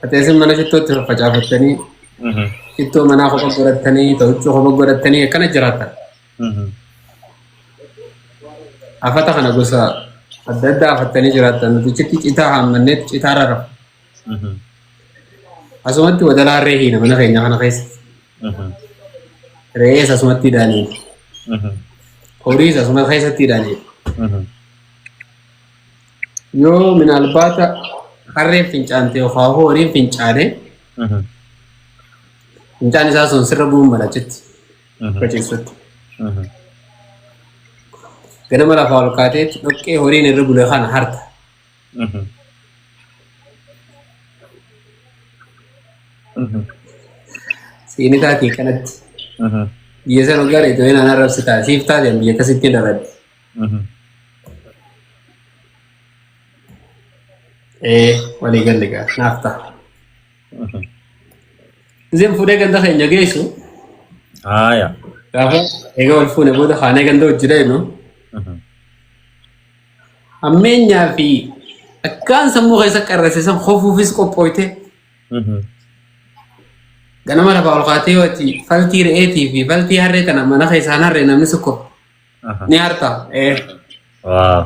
أتيسم من شتو تفجأفتني شتو منا خو بقولتني توجه خو بقولتني كنا جراتا أفتح أنا قصة أددا أفتني جراتا نتيجتي كتا هم نت كتا رف أسمعت ودلا رهينا من غيرنا أنا خيس رئيس أسمعت داني أوريس أسمعت خيس تيراني يو من الباتا خريف فينشانتي وخاهو ريف فينشانه فينشاني ساسون سربون ملاجت بجيسوت كنا ملا فالكاتي اوكي هورين الربول خان هارت سيني تاتي كانت بيسان وغار اتوين انا رب ستا سيفتا دي بيكا ستي درد ايه ولي قال لك نافتا زين فودي كان دخل نجيسو يا كافو ايغا والفوني بودا خانه كان دو جرينو أمين في كان سمو غيسا كرسيسم خوفو فيسكو بويته غنا مالا باولقاتي وتي فالتي رئيتي في فالتي هريتنا مانا خيسانا رينا مسكو نيارتا ايه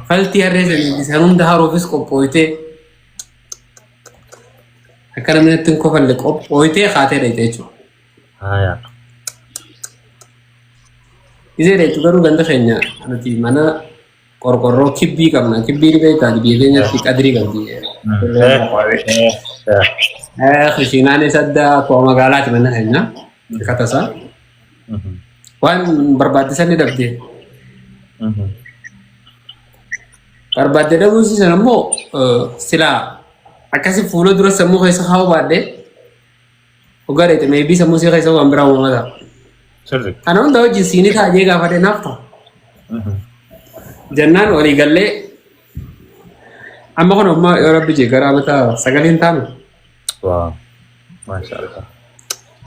فالتي هريتنا بسانون دهارو فيسكو بويته هكذا من التنكو فالكو بويته خاتي ريتيشو يا إذا ريتو غرو غندا خينيا أنا مانا korkorro kibbi kamna kibbi ni beta di biedenya ti kadri galdi khishina ne sadda ko magalat mana hanya kata sa wan berbatasan ni dabdi berbatasan da musi sanamo sila akasi fulo duro samu khaisa khaw bade ugare te maybe samu si khaisa ambra wala ana ndo jinsini ta je ga fade nafta جنان ولي قال لي أما كنا ما يا ربي جي كرامة سجلين تام واو ما شاء الله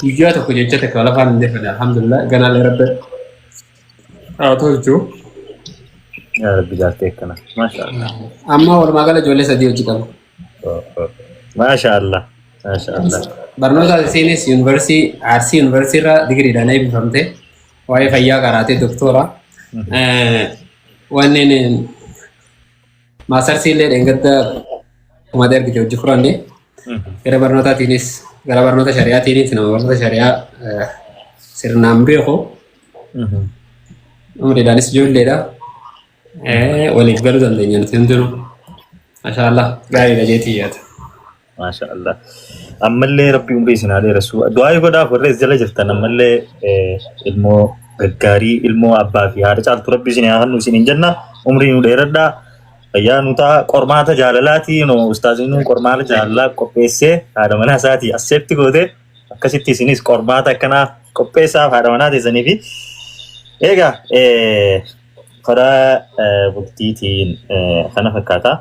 يجوا تكو جتة ولا فان دفنا الحمد لله قنا لي رب توجو يا ربي جاتك أنا ما شاء الله أما ور ما قال جولة سديو جتام ما شاء الله ما شاء الله برنامج سينس يونيفرسيتي عرسي يونيفرسيتي را ديجري داناي بفهمته واي فيا كراتي دكتورا وانين ماسر سيلة دعوت كمادر كده وجفران دي كده برنوتا تينيس كده برنوتا شريعة تينيس نما برنوتا شريعة سرنامبي هو أمري دانيس جول ليدا ولي قبلو دندين تندرو ما شاء الله قاعد لجيتي يات ما شاء الله أملي ربي عمري سنادي رسول دعاء يقدا فرز جل جفتنا أملي ilmu gari ilmu abba fi hada caal turabbi sini hannu sini janna umri nu dheeradha ayya nuta qormaata jaalalati no ustaazinu qormaata jaalala qopheesse hada mana isaati accept goote akkasitti sinis qormaata kana qopheessa hada mana deesanii fi eega qara bultiitiin kana fakkaata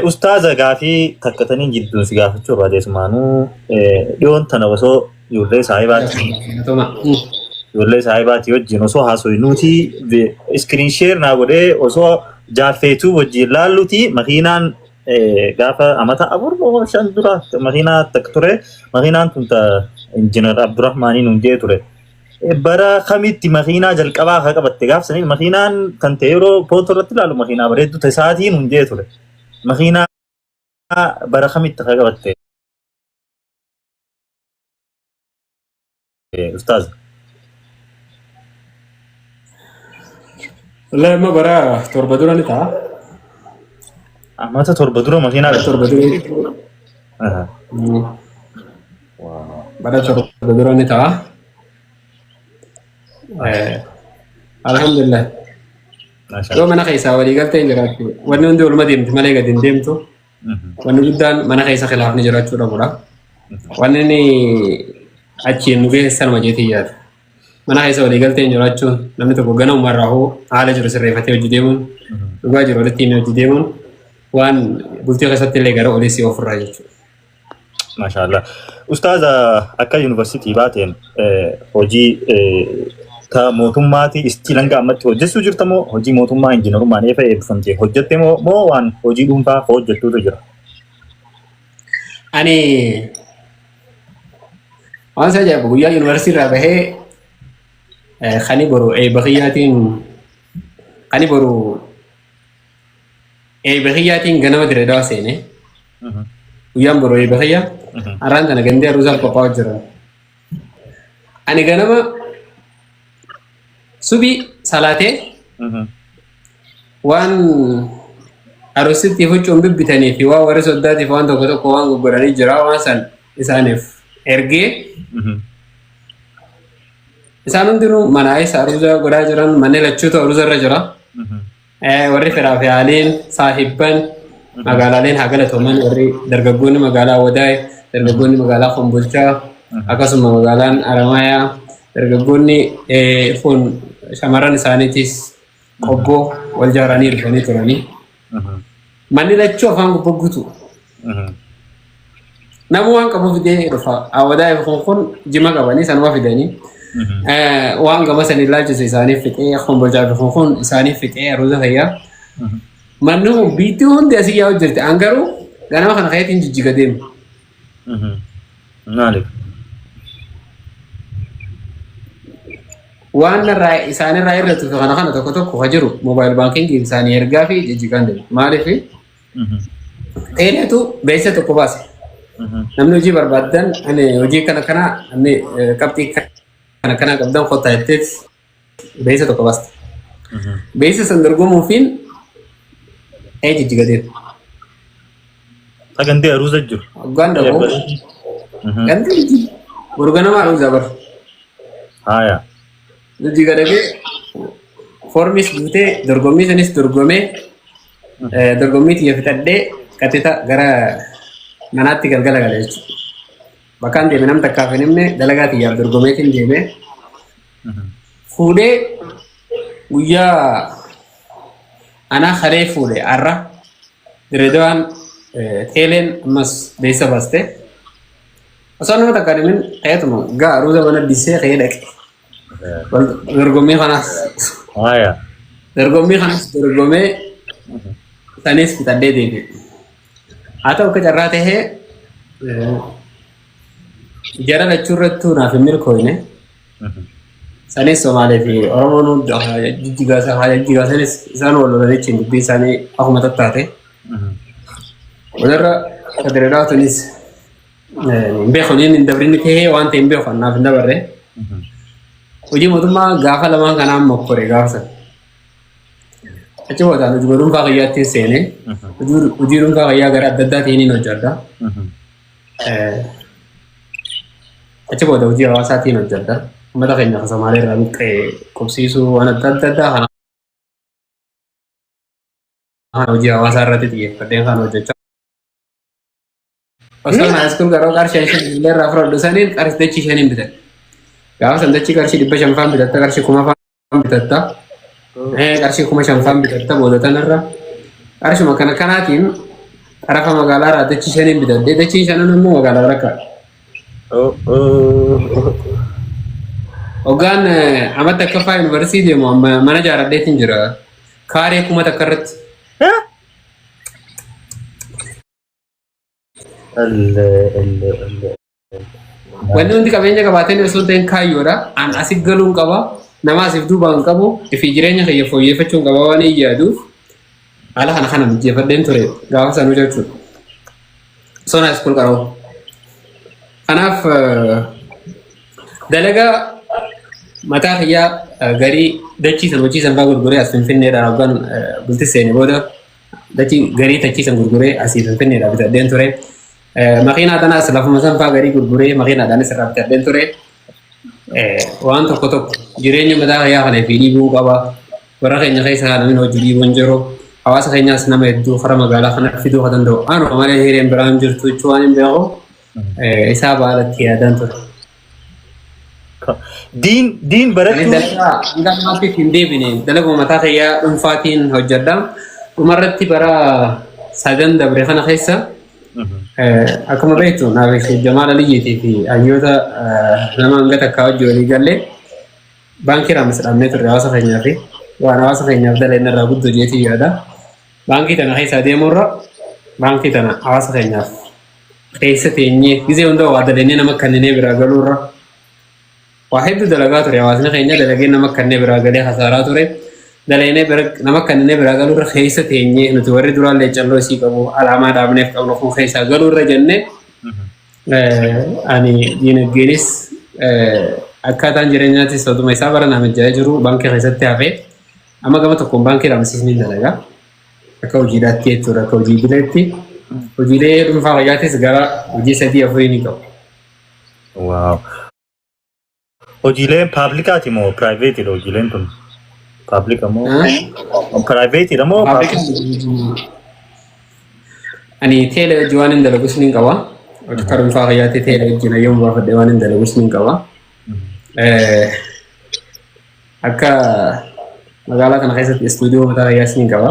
ustaaza gaafii takkatanii jidduun si gaafachuu baadeesmaanu dhiyoon tana wasoo ijoollee saahibaatti ijoollee saahibaatti wajjin osoo haasoinuuti screen share naa godhee osoo jaaffeetuu wajjin laalluti makiinaan gaafa amata afur moo shan dura makiinaa takka ture makiinaan tun injinar Abdurrahmaanii nuun jee ture bara kamitti makiinaa jalqabaa haa qabatte gaafsanii makiinaan kan ta'e yeroo pooto irratti ilaalu makiinaa bareeddu ta'e sa'aatii nuun jee ture makiinaa bara kamitti haa qabatte ustaaz والله ما برا تربدورا نتا amata torba dura makiinaa تربدورا برا تربدورا نتا الحمد لله ما شاء لو الله mana kaisa wali galtay jiraatu wanni hundi walma deemti malee gad hin deemtu wanni guddaan mana kaisa khilaafni jiraachuu dhabudha wanni ni achiin nu geessan majeetii yaada mana kaisa wali galtay jiraachuun namni tokko gana umarraahu haala jiru sirreeffatee hojii deemuun dhugaa jiru walitti himee hojii deemuun waan bultii keessatti illee gara odeessii ofirraa jechuudha. ما شاء الله أستاذ أكا يونيفرسيتي باتين هوجي تا موتوماتي استيلانغا أمت هوجسو جرتمو هوجي موتوما إنجينير ماني فا إبسنتي هوجتمو مو وان هوجي دومفا هوجتو تجرا Ani waan isa ajaa'ibu guyyaa yuunivarsiitii irraa bahee khani boru baqiyyaatiin khani boru baqiyyaatiin ganama Dirreedawaa seene guyyaan boru baqiyyaa arraan tana gandee aruusaaf qophaa'aa jiran ani ganama subii salaatee waan aruusitti huccuun bibbitanii fi waan warri soddaatiif waan tokko tokko waan gurguranii jira waan san isaaniif ergee isaan hundinuu manaa isa aruuza godhaa jiran manni lachuutu aruuza irra jira warri firaa fi haaliin saahibban magaalaaleen haa galatooman warri dargaggoonni magaalaa Wadaay dargaggoonni magaalaa Kombolchaa akkasuma magaalaan Aramayaa dargaggoonni kun shamarran isaaniitis qobboo wal jaaranii dhufanii turanii manni lachuu afaan gubbaggutu namu waan qabu fidee dhufa Wadaay kun jima qabanii sanuma fidanii waan gama san ilaalchisu isaaniif fixee Kombolchaa kun isaaniif fixee aruuza fayyaa manni kun biitti hundi asii yaa'u jirti an garuu ganama kana kayetiin jijjiga deemu. Waan isaanirraa irratti kana tokko tokko ka jiru moobaayil baankiingii isaanii ergaa fi jijjigaan deemu maaliif dheedeetu beeksisa tokko baase namni hojii barbaadan hojii kana qabxii kana qabdan qottaa jetteet beeksisa tokko baaste beeksisa san dorgomuufiin jijjiga deemu. Sagantee aruusa jiru. Ganda ko gandi urganama aruusa bar haya jijjiga deebe formis guutee dorgommii sanis dorgomee dorgommii xiyya fixadhee qaxita gara manaatti galgala gala jechuudha. Bakkaan deeme nam takkaaf hin himne dalagaa xiyyaaf dorgomeetiin deeme fuudhee guyyaa ana haree fuudhee arra Dirreedawaan teeleen ammas beeksisa baaste osoo nama takkaan himin ta'eetuma gaa aruuza mana bisee ka'ee dhaqe dorgommii kanas dorgomee sanis fixadhee deebi'e haa ta'u akka carraa tahee jara lachuu irrattuu naaf hin milkooyne sanis Somaalee fi Oromoon jijjigaasanis isaan wal lolanichiin dubbii isaanii akkuma tattaate walirra Dirreedawaatunis hin beekoniin hin dabrinni tahee waan ta'e hin beekan naaf hin dabarre hojii mootummaa gaafa lamaan kanaan mokkore gaafa sana achi booddaan hojii dhuunfaa fayyaatti seenee hojii dhuunfaa fayyaa gara adda addaa ta'een hojjedha achi booda hojii hawaasaatiin hojjedha uummata keenya akka Somaalee irraa buqqee qubsiisuu waan adda addaa kana hojii hawaasaa irratti xiyyeeffadheen kan hojjechaa osoo na iskuul garuu qarshii 5 illee irraa fudhadhu saniin qarshii dachii 5 bitan gaafa san dachii qarshii 500 bitatta qarshii 1000 bitatta qarshii 500 bitatta boodatan irra qarshuma kanaatiin tarafa magaalaa irraa dachii 5 bitadhee dachii 5 immoo magaalaa rakkaa Ogaan amata kafa university mo mana jaaradheetiin jira kaaree kuma takka irratti wanni hundi qabeenya qabaatanii osoo ta'in kaayyoodha an asii galuun qaba nama asiif duubaan qabu ifi jireenya kiyya fooyyeffachuun qaba waan yaaduuf haala kana mijeeffadheen ture gaafa sanuu jechuudha osoo na iskuul qara'u kanaaf dalagaa mataa kiyyaa garii dachiisan hojiisan fa'aa gurguree as Finfinneedhaan hoggaan bultii seene booda dachii garii tachiisan gurguree asii Finfinneedhaan bitadheen ture. Makiinaa tanaas lafuma san fa'aa garii gurguree makiinaadhaanis irraa bitadheen ture. Waan tokko jireenya mataa kiyyaa kana fi dhiibuu qaba. Warra keenya keessa namni hojii dhiibuun jiru. Hawaasa keenyaas nama hedduu karaa magaalaa kana fiduu kan danda'u. Anuma malee hireen biraan jirtu jechuun waan hin beeku isaa baalatti yaadaan ture. Diin barattuu dalagaa hin deebine dalaguma mataa kiyyaa dhuunfaatiin hojjedha. Dhumarratti bara 9 dabre kana keessa akkuma beektu naaf Jamaal Aliyyiitii fi hayyoota nama hanga takkaa hojii walii gallee baankii raamis dhaabnee turre hawaasa keenyaa fi waan hawaasa keenyaaf daleen irraa guddoo jeetii yaada. Baankii tana keessa deemurra baankii tana hawaasa keenyaaf keessa teenyee gisee hunda waa dalagee nama kanneen biraa galuurra waa hedduu dalagaa ture hawaasni keenya dalagee nama kanneen biraa galee hasaaraa ture dalagee nama kanneen biraa galuurra keessa teenyee nuti warri duraallee calloo isii qabu alaamaa dhaabneef qabnu kun keessaa galuurra jennee ani diinagdeenis akkaataan jireenyaattis oduma isaa bara namajjaa jiru baankii keessatti hafee amma gama tokkoon baankii lamsiisni dalagaa akka hojiidhaatti jechuudha akka hojii bileetti hojiilee dhuunfaa fayyaatis gara hojii 3-4 ni qabu. Wow. Hojiileen paablikaati moo piraayiveetiidha hojiileen kun? Paablika moo piraayiveetiidha moo? Ani teelee hojii waan hin dalagus ni qaba. Akka dhuunfaa fayyaatti teelee hojii na yommuu baafadhe waan hin dalagus ni qaba. Akka magaalaa kana keessatti istuudiyoo mataa fayyaas ni qaba.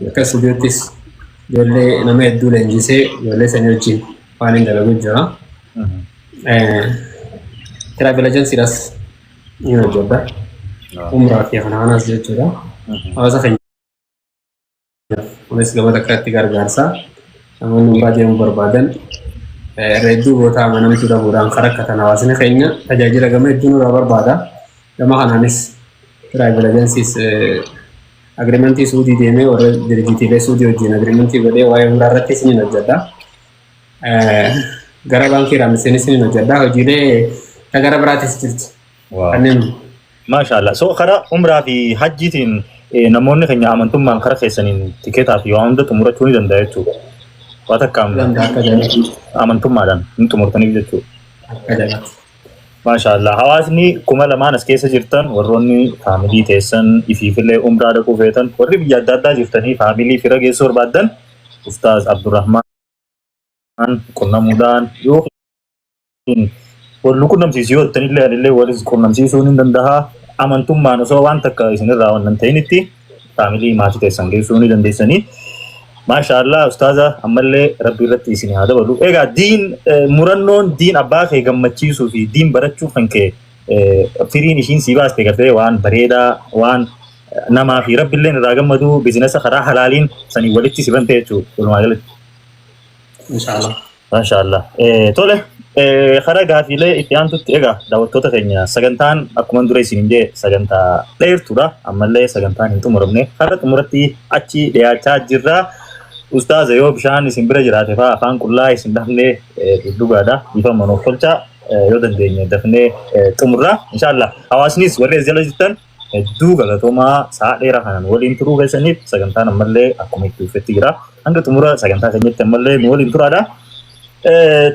Akka istuudiyoottis ijoollee nama hedduu leenjisee ijoollee sanii wajjin waan hin dalagu jira. Travel agencyidhaas ni hojjedha. Umraa fi kanaanaas jechuudha. Hawaasa keenya kunis gama takkaatti gargaarsa. Namoonni umraa deemuu barbaadan hedduu booda amanamtuu dhabuudhaan kan rakkatan hawaasni keenya tajaajila gama hedduu nurraa barbaada. Gama kanaanis travel agencies agreementii suudii deemee warra dirjitiilee suudii wajjin agreementii godhee waa'ee umraa irratti isin hojjedha. Gara baankii raamseenis ni hojjedha. Hojiilee gara biraatis jirti. Kanneen Maashaallah. So karaa umraa fi hajjiitiin namoonni keenya amantummaan karaa keessaniin tikeetaa fi waan hunda xumurachuu ni danda'a jechuudha. Waan akka amantummaadhaan ni xumurtaniif jechuudha. Maashaallah. Hawaasni 2000 as keessa jirtan warroonni faamilii teessan ifiifillee umraa dhaquu feetan warri biyya adda addaa jirtanii faamilii fira geessuu barbaadan Ustaaz Abdurrahmaan qunnamuudhaan yookiin wallu qunnamsiisuu yoo ta'anillee alillee walis qunnamsiisuu ni danda'a. Amantummaan osoo waan takka isinirraa waan ta'initti faamilii maatii teessan geessuu ni dandeessanii. Maashaallah Ustaaza ammallee rabbi irratti isin haa dabalu. Egaa diin murannoon diin abbaa kee gammachiisuu fi diin barachuu kan kee firiin ishiin sii baaste gartee waan bareedaa waan namaa fi rabbillee irraa gammadu biizinasa karaa halaaliin sanii walitti siban ta'e jechuudha. Walumaa galatti. Inshallah. Maashaallah. Tole. Karaa gaafiilee itti aantutti egaa daawwattoota keenya sagantaan akkuma dura isin jee sagantaa dheertuudha ammallee sagantaan hin xumuramne karaa xumuratti achi dhiyaachaa jirra. Ustaaza yoo bishaan isin bira jiraate fa'aa afaan qullaa isin dafnee dhugaadha bifa manoof tolchaa yoo dandeenye dafnee xumurra inshallah. Hawaasnis warri jala jirtan hedduu galatoomaa sa'a dheeraa kanaan waliin turuu keessaniif sagantaan ammallee akkuma itti dhufetti jira hanga xumura sagantaa keenyatti ammallee nu waliin turaadha.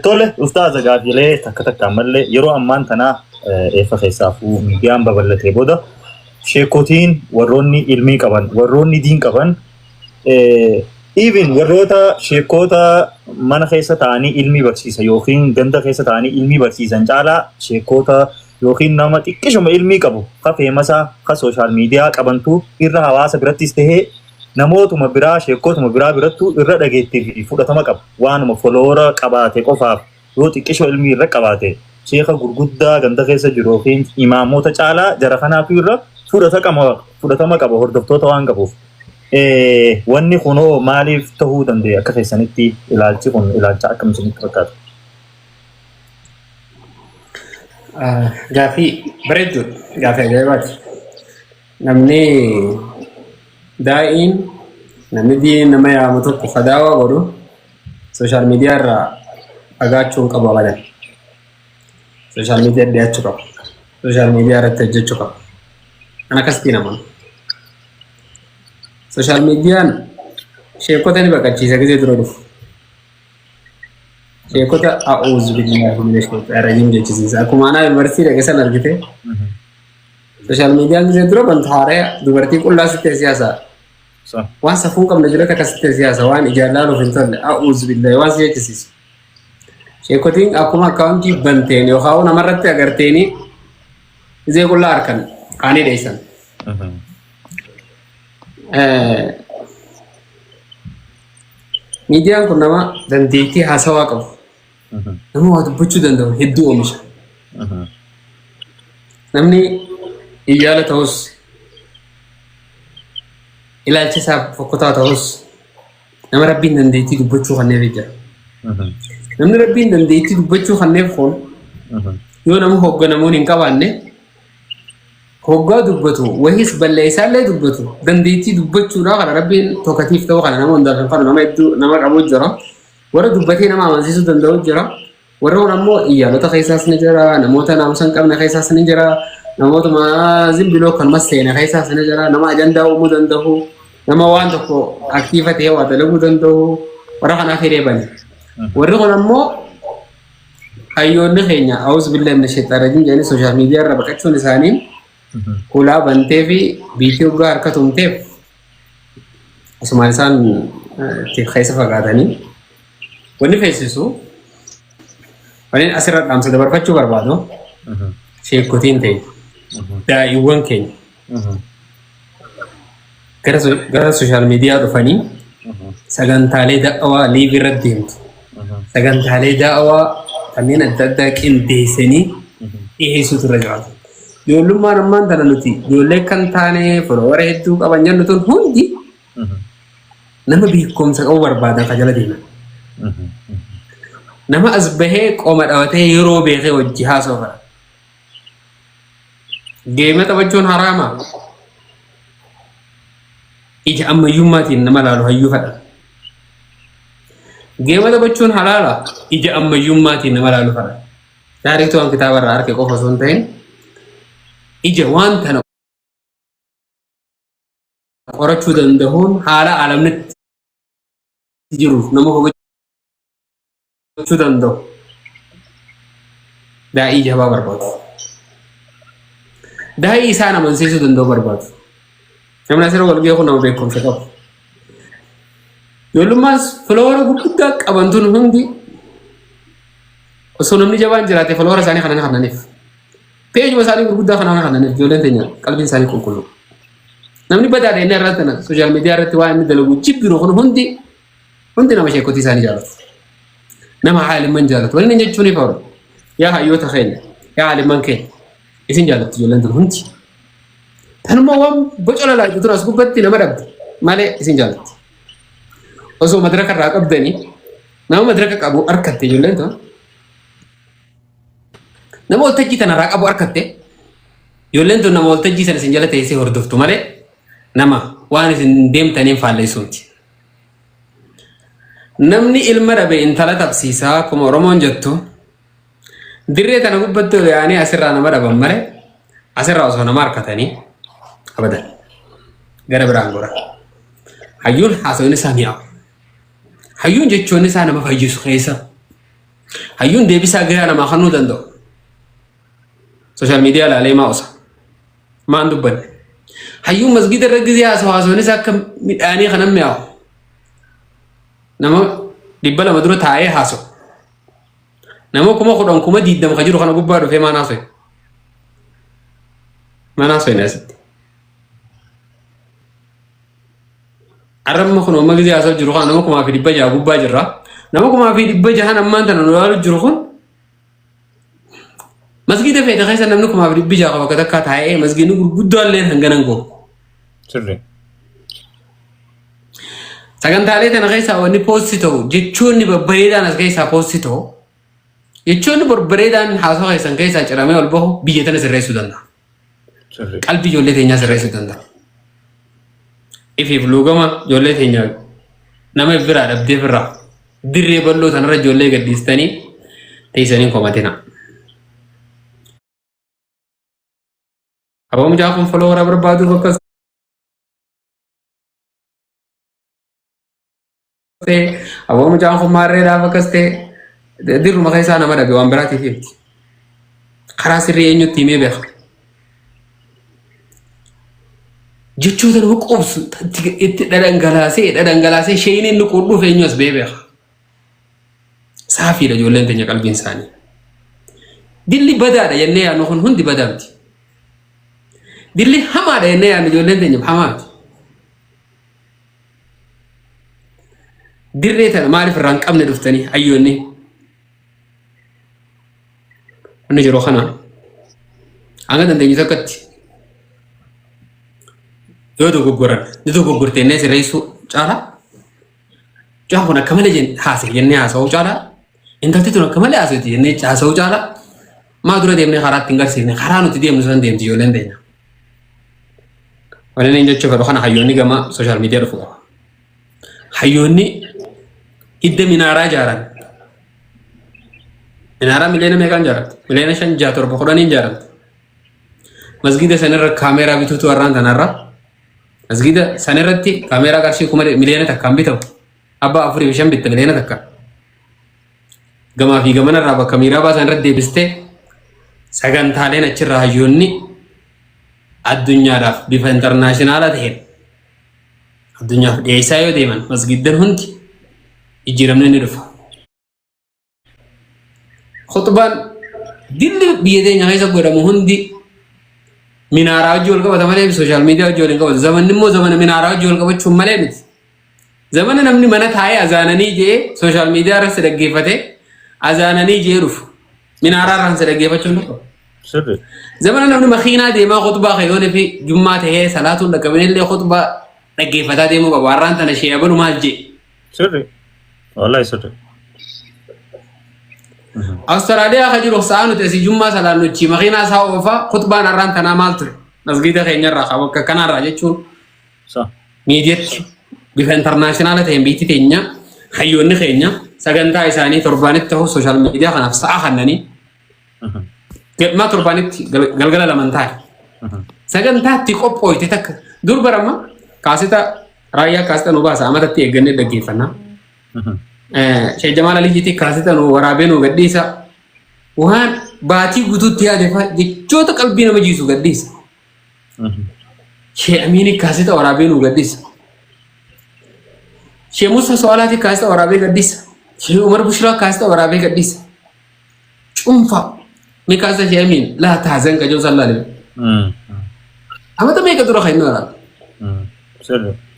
Tole Ustaaza gaafiilee takka takka ammallee yeroo ammaan tanaa eeffa keessaafuu miidiyaan babal'atee booda sheekotiin warroonni ilmii qaban warroonni diin qaban even warroota sheekota mana keessa ta'anii ilmii barsiisan yookiin ganda keessa ta'anii ilmii barsiisan caalaa sheekota yookiin nama xiqqishuma ilmii qabu ka feemasaa ka sooshaal miidiyaa qabantu irra hawaasa birattis tahee namootuma biraa sheekotuma biraa birattu irra dhageettii fi fudhatama qaba. Waanuma foloora qabaate qofaaf yoo xiqqishoo ilmii irra qabaate sheeka gurguddaa ganda keessa jiru yookiin imaamoota caalaa jara kanaaf irra fudhatama qaba hordoftoota waan qabuuf. Wanni kunoo maaliif ta'uu danda'a akka keessanitti ilaalchi kun ilaalcha akkam isinitti fakkaata? Gaafii bareedduu gaafii ajaa'ibaati. Namni daa'iin namni diin nama yaamu tokko fadaawaa godhu sooshaal miidiyaa irraa fagaachuun qaba abadan. Sooshaal miidiyaa dhiyaachuu qaba. Sooshaal miidiyaa irratti hojjechuu qaba. Kan akkasitti naman. Sooshaal miidiyaan sheekota ni baqachiisa gisee dura dhufu. Sheekota a'uuzu billahi minash shaytaanir rajiim jechisiisa. Akkuma anaa yuunivarsiitii dhaqee san argite. Sooshaal miidiyaan gisee dura bantu haaraya dubartii qullaa sittee siyaasaa. Waan safuu qabna jira takka sittee siyaasa waan ijaarraa nuuf hin tolle a'uuzu billahi waan si jechisiisu. Sheekotiin akkuma akkaawuntii banteen yookaan namarratti agarteeni gisee qullaa harkan qaanii dheessan. Miidiyaan kun nama dandeettii haasawaa qabu. Nama waa dubbachuu danda'u hedduu oomisha. Namni iyyaala ta'us ilaalchisaaf fokkotaa ta'us nama rabbiin dandeettii dubbachuu kanneen jira. namni rabbiin dandeettii dubbachuu kanneef kun yoo nama hoogganamuun hin qabaanne hoggaa dubbatu wahis balleessaallee dubbatu dandeettii dubbachuudhaa kana rabbiin tokkatiif ta'uu kana nama hundaaf hin qabu nama hedduu nama qabu jira warra dubbatee nama amansiisuu danda'u jira warra kun ammoo iyyaalota keessaas ni jira namoota naamusa hin qabne keessaas ni jira namoota zimbiloo kan maseena keessaas ni jira nama ajandaa uumuu danda'u nama waan tokko aktiifa ta'ee waa dalaguu danda'u warra kanaaf hiree bane warri kun ammoo hayyoonni keenya awus billahi min shaytaan rajiim jedhanii sooshaal miidiyaa irra baqachuun isaanii kulaa bantee fi biitii ugaa harka tumteef asumaan isaan keessa fagaatanii wanni feesisu wanni asirra dhaamsa dabarfachuu barbaadu sheekotiin ta'e daa'imman keenya gara sooshaal miidiyaa dhufanii sagantaalee da'awaa liiv irratti deemtu sagantaalee da'awaa kanneen adda addaa qindeessanii dhiyeessuutu irra jiraatu. Ijoollummaan ammaan tana nuti ijoollee kan taane firoora hedduu qaban jennu tun hundi nama beekumsa qabu barbaadan ka jala deeman. Nama as bahee qoma dhabatee yeroo beekee wajji haasa'u fara. Geema taphachuun haraama. Ija ammayyummaatiin nama laalu hayyuu fadha. Geema taphachuun halaala ija ammayyummaatiin nama laalu fadha. Taarikhtuu waan kitaaba irraa harke qofa osoo hin ta'in ija waan tana qorachuu danda'uun haala alamnitti jiruuf nama hubachuu danda'u daa'ii jabaa barbaadu. Daa'ii isaan amansiisuu danda'u barbaadu. Namni asirra wal ga'ee kun nama beekumsa qabu. Ijoollummaas filoora gurguddaa qabantuun hundi osoo namni jabaan jiraate filoora isaanii kanan kananiif. Peejuma isaanii gurguddaa kanaan kananiif ijoolleen teenya qalbiin isaanii qulqulluu. Namni badaadha inni irratti sooshaal miidiyaa irratti waan inni dalagu jibbiru kun hundi nama sheekotii isaanii jaalatu. Nama haalimman jaalatu. Wanni jechuun ifa oolu. Yaa hayyoota keenya, yaa haalimman keenya isin jaalatu ijoolleen tun hundi. Tanuma waan boca lalaa jirtu as gubbatti nama dhabdu malee isin jaalatu. Osoo madaraka irraa qabdanii nama madaraka qabu harkatte ijoolleen tun. Nama waltajjii tanarraa qabu harkatte ijoolleen tun nama waltajjii sana isin jala teessee hordoftu malee nama waan isin deemtaniin faalleessuuti. Namni ilma dhabe intala tapsiisaa akkuma Oromoon jettu dirree tana gubbatti yaa'anii asirraa nama dhaban malee asirraa osoo nama harkatanii abadan gara biraan gora. Hayyuun haasawni isaa mi'aawu. Hayyuun jechoonni isaa nama fayyisu keessa. Hayyuun deebisaa gahaa namaa kennuu danda'u. Sooshaal miidiyaa laalee maa osa. Maan dubbanne. Hayyuun masgiida irra gizee haasawni isaa akka midhaanii kanan mi'aawu. Nama 200 dura taa'ee haasawu. Nama 10,000 20 ka jiru kana gubbaa dhufee maan haasawu. Maan haasawu inni asitti. Arrabma kun amma gizee haasawu jiru kana nama 1,600 gubbaa jirra. Nama 1,600 ammaan tana nolaalu jiru kun masgiida feete keessa namni 1,600 qaba akka takkaa taa'ee masgiidni gurguddoo illee hanganan goo. Sirrii. Sagantaalee tana keessaa wanni poostii ta'u jechoonni babbareedaan as keessaa poostii ta'u jechoonni babbareedaan haasawaa keessan keessaa ciramee ol bahu biyya tana sirreessuu danda'a. Qalbii ijoollee teenyaa sirreessuu danda'a. Ifiif luugama ijoollee teenyaa nama biraa dhabdee birraa dirree bal'oo tanarra ijoollee gaddiistanii teessanii komatina. Aboo mucaa kun folooraa barbaaduuf akkas aboo mucaan kun maarreedhaaf akkas ta'e dirruma keessaa nama dhabe waan biraatiif jetti. Karaa sirrii eenyutti himee beeka. Jechoota nama qobsu itti dhadhangalaasee shayiniin inni qudhuuf eenyu as bee beeka. Saafiidha ijoolleen teenya qalbiin isaanii. Dilli badaadha jennee yaadnu kun hundi badaa miti. Dilli hamaadha jennee yaadnu ijoolleen teenya hamaa miti. Dirree tana maaliif irraa hin qabne dhuftanii hayyoonni. Wanni yeroo kana hanga dandeenyu tokkotti yoo dogoggoran ni dogoggorteennee sirreessuu caalaa. Mucaan kun akka malee haasa'e jennee haasa'uu caalaa intalti tun akka malee haasawti jennee haasawuu caala maa dura deemnee karaatti hin garsiifne karaa nuti deemnu san deemti ijoolleen teenya. Wanni inni jechuuf kana hayyoonni gama sooshaal miidiyaa dhufu qaba. Hayyoonni hidda minaaraa ijaaran. Minaaraa miliyoona meeqaan ijaaramte? Miliyoona 5, 6, 7, 10 ijaaramte. Masgida sanirra kaameeraa bituutu warraan tanarra. Masgida sanirratti kaameeraa qarshii miliyoona takkaan bitamu. Abbaa 4 fi 5 bitta miliyoona takkaan. Gamaa fi gamanarraa bakka miiraa baasan irratti deebistee sagantaaleen achirraa hayyoonni addunyaadhaaf bifa intarnaashinaala ta'een addunyaaf dhiyeessaa yoo deeman masgiddan hundi jijjiiramni ni dhufa. Khutbaan dilli biyya teenya keessa godhamu hundi minaaraa wajji wal qabata malee sooshaal miidiyaa wajji wal hin qabatu. Zamanni immoo zamana minaaraa wajji wal qabachuun malee miti. Zamana namni mana taa'ee azaananii jee sooshaal miidiyaa irratti dhaggeeffate azaananii jee dhufu. Minaaraa irraan si dhaggeeffachuun dhufa. Zamana namni makiinaa deemaa khutbaa kayyoon fi jummaa tahee salaatuun dhaqqabinillee khutbaa dhaggeeffataa deemuu qaba. Warraan tana shee abalu maal jee? Sirri. Wallahi sirri. Austraaliyaa ka jiru sa'a nuti asii jummaa salaannuchi makiinaa isaa oofaa khutbaan arraan tanaa maal ture? Masgida keenyarraa qaba akka kanarraa jechuun miidiyaatti bifa intarnaashinaala ta'een biyyi teenya hayyoonni keenya sagantaa isaanii torbaanitti ta'u sooshaal miidiyaa kanaaf sa'a kannanii ما تربانيت قلقلة لمن تاعي سجن تاتي قبوي تتك دور برما كاسيتا رايا كاسيتا نوباسا أما تاتي أجنّي دقيقنا شيء جمال اللي جيتي كاسيتا نو ورابينو قديسا وهان باتي قدوت يا دفع جوتا قلبي نما جيسو قديس شيء أميني كاسيتا ورابينو قديس شيء موسى سوالاتي كاسيتا ورابي قديس شيء عمر بشرا كاسيتا ورابي قديس أمفا ميكاسا جميل لا تحزن كجو صلى الله عليه أما تميك تروح خينا لا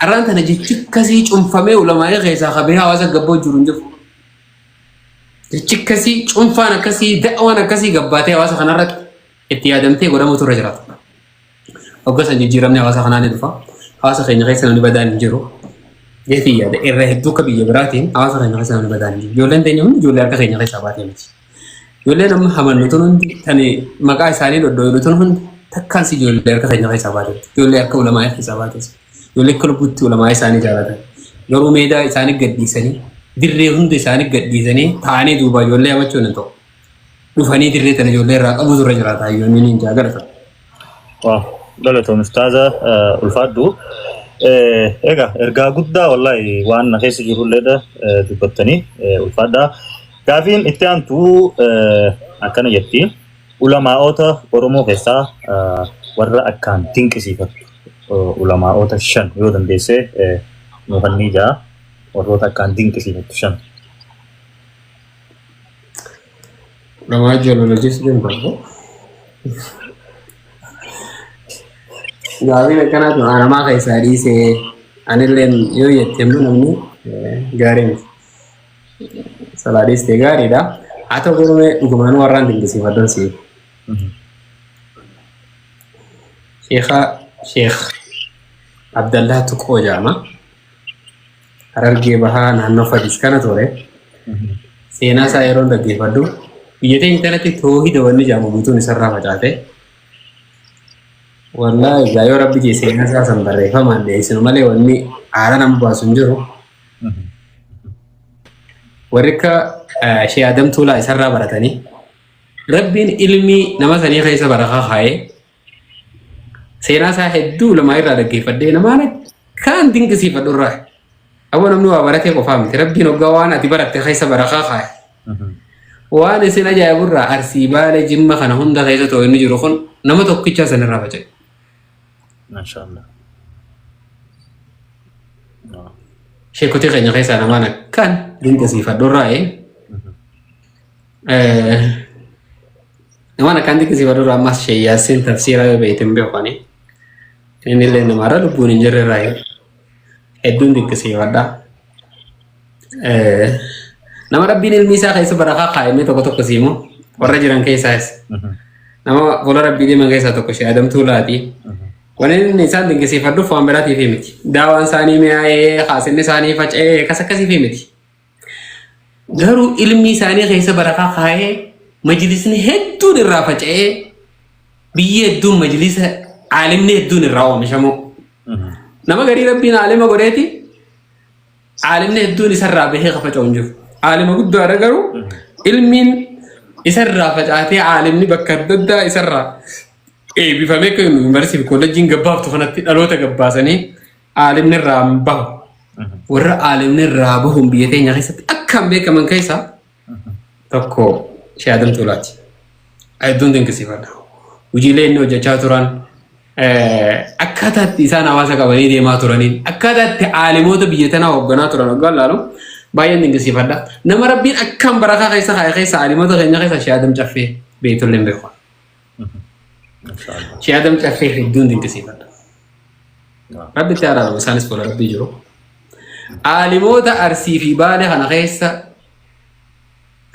أرانت أنا جيت كسي فمي ولا ما يغيسا خبيها واسا قبو جورون جف جيت كسي فانا كسي دعوانا كسي قباتي واسا خنارت اتيادمتي قد موتو رجرات وقسا جيرمني واسا خناني دفا واسا خينا غيسا نبدان جيرو جيتي يادا إرهدو كبي جبراتين واسا خينا غيسا نبدان جيرو جولين تنيون جولي أركا خينا غيسا باتين يولي نم حمل نتون تاني مقاي ساني لو دوي نتون تكان سي يولي أركا خينا غيسا باتين يولي أركا علماء حساباتين يولي كل بوتي علماء ساني جالاتين يورو ميدا ساني قديساني دري هند ساني قديساني تاني دوبا يولي أمچو نتو دوفاني دري تاني يولي راق أبو زر جراتا يولي نينجا غرفة واه دولتون استاذة الفادو إيجا إرجع قدّا والله وأنا خيس جرول لده تبتني الفادا كافين إتيان تو أكان يبتي علماء أوتا أرومو خيسا ورا أكان تينك سيفر علماء أوتا شن يودن ديسه مغني جا ورا أكان تينك سيفر شن لما جيولوجيست دين برضو Gaafin akkanaa tun anamaa keessaa dhiisee anilleen yoo jettemnu namni gaarii miti. Salaadhis ta'e gaariidha. Haa ta'u garuu dhugumaan warraan dinqisiifadhan siif. Sheekh Abdallaa Tuqoo jedhama. Harargee bahaa naannoo Fadis kana ture. Seenaa isaa yeroo dhaggeeffadhu biyya teenya kanatti toohida wanni jedhamu guutuun isarraa facaate. والله جايو ربي جيسي ناسا سنبري فمان دي سنو مالي واني عارا نمبوا سنجرو وركا شي آدم تولا إسرى براتاني ربين علمي نمساني خيسا برخا خاي سيناسا حدو لما يرى لكي فدي نمانا كان دين كسي فدو راي أول نمنوا براتي قفامت ربي نقوانا تبرات خيسا برخا خاي وانا سينا جاي برا أرسيبالي جمع خانهم دا خيسا تو إنو جروخون نما توقيتشا سنرى بجاي ما شاء الله. شيء كتير غني خيسان أمانة كان دين كسيفة دورائي. أمانة كان دين كسيفة دورائي ما شيء ياسين تفسيره بيتم بيوكاني. إني اللي نمارا لبوني جرى راي. هدون دين كسيفة دا. نمارا بين الميسا خيسة بركة خايمة توكو كسيمو. ورجعان كيساس. نما ولا ربي دي من كيسا توكو شيء آدم تولاتي. وانا الانسان دين كسي فردو فان براتي في متي داوان ساني مياي خاصني ساني فاج كسا كسي في متي garuu ilmi isaanii keessa barakaa kaayee majlisni hedduun irraa faca'ee biyya hedduun majlisa aalimni hedduun irraa oomishamu. Nama garii rabbiin aalima godheeti aalimni hedduun isarraa bahee faca'u hin jiru. Aalima guddaadha garuu ilmiin isarraa facaatee aalimni bakka adda addaa isarraa eebbifamee akka yuunivarsiitii fi kolleejjiin gabbaaftu kanatti dhaloota gabbaasanii aalimni irraa bahu. Warra aalimni irraa bahuun biyya teenya keessatti akkaan beekaman keessaa tokko Sheikh Adam Tuulaati. Hedduun dinqisiifadha. Hojiilee inni hojjechaa turan akkaataatti isaan hawaasa qabanii deemaa turaniin akkaataatti aalimoota biyya tanaa hoogganaa turan waggaan laalu baay'een dinqisiifadha. Nama rabbiin akkaan barakaa keessa kaa'e keessa aalimoota keenya keessa Sheikh Adam Caffee beektollee hin beeku. Sheikh Adam Caffee hedduun dinqisiifadha. Rabbitti araarama isaanis fuula rabbii jiru. Aalimoota Arsii fi Baalee kana keessa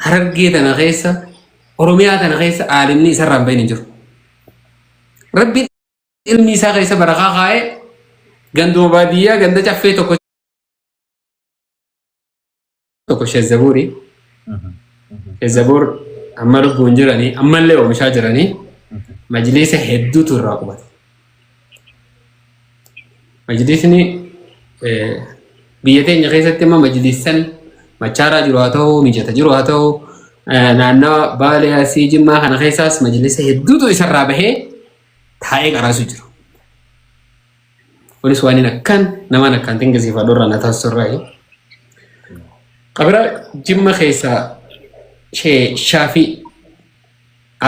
Harargee tana keessa Oromiyaa tana keessa aalimni isarraan bahin hin jiru. Rabbiin ilmi isaa keessa barakaa kaa'ee ganduma baadiyyaa ganda Caffee tokko Sheikh Zabuuri. Sheikh Zabuur amma lubbuun jiranii ammallee oomishaa jiranii majlisa hedduutu irraa qubate. Majlisni biyya teenya keessatti amma majlisan machaaraa jiru haa ta'u mijata jiru haa ta'u naannoo Baalee Arsii Jimmaa kana keessaas majlisa hedduutu isarraa bahee taa'ee qaraasu jiru. Kunis waan akkaan namaan akkaan dinqisiifadhu irraa na taasisurraa. Qabira Jimma keessaa Shaafii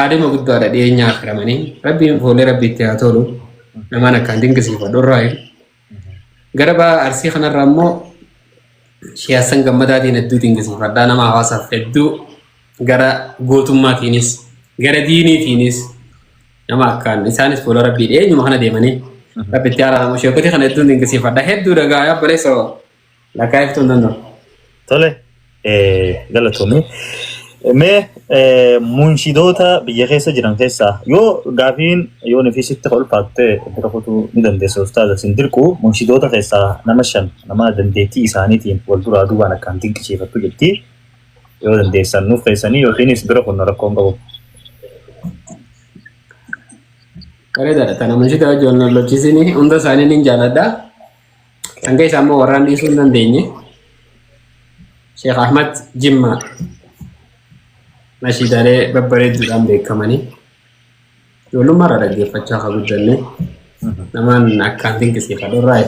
aalima guddaadha dhiyeenyaa akramanii rabbiin fuullee rabbiitti haa tolu namaan akkaan dinqisiifadhu irraa. Gara baa Arsii kanarraa immoo Sheikh Hassan Gammadaatiin hedduu dinqisiifadhaa nama hawaasaaf hedduu gara gootummaatiinis gara diiniitiinis nama akkaan isaanis fuula rabbii dhiyeenyuma kana deemanii rabbitti araaramu sheekoti kana hedduu dinqisiifadhaa hedduu dhagaa yaabbalee lakkaa'iftuu hin danda'u. Tole galatoomii. Mee munshidoota biyya keessa jiran keessaa yoo gaafiin yoo nifisitti ulfaatte bira kutuu ni dandeessa ustaaza sin dirqu munshidoota keessaa nama 5 nama dandeettii isaaniitiin wal duraa duubaan akkaan dinqisiifattu jetti yoo dandeessan nuuf keessanii yookiinis bira kun rakkoon qabu. Bareedaadha kana munshidaa ijoolleen lolchiisanii hunda isaanii ni jaalladha. Kan keessaa immoo warraan dhiisuu hin dandeenye Sheikh Ahmad Jimmaa nashiidaalee babbareedduudhaan beekamanii ijoollummaarraa dhaggeeffachaa akka guddanne namaan akkaan dinqisiifadhu irraa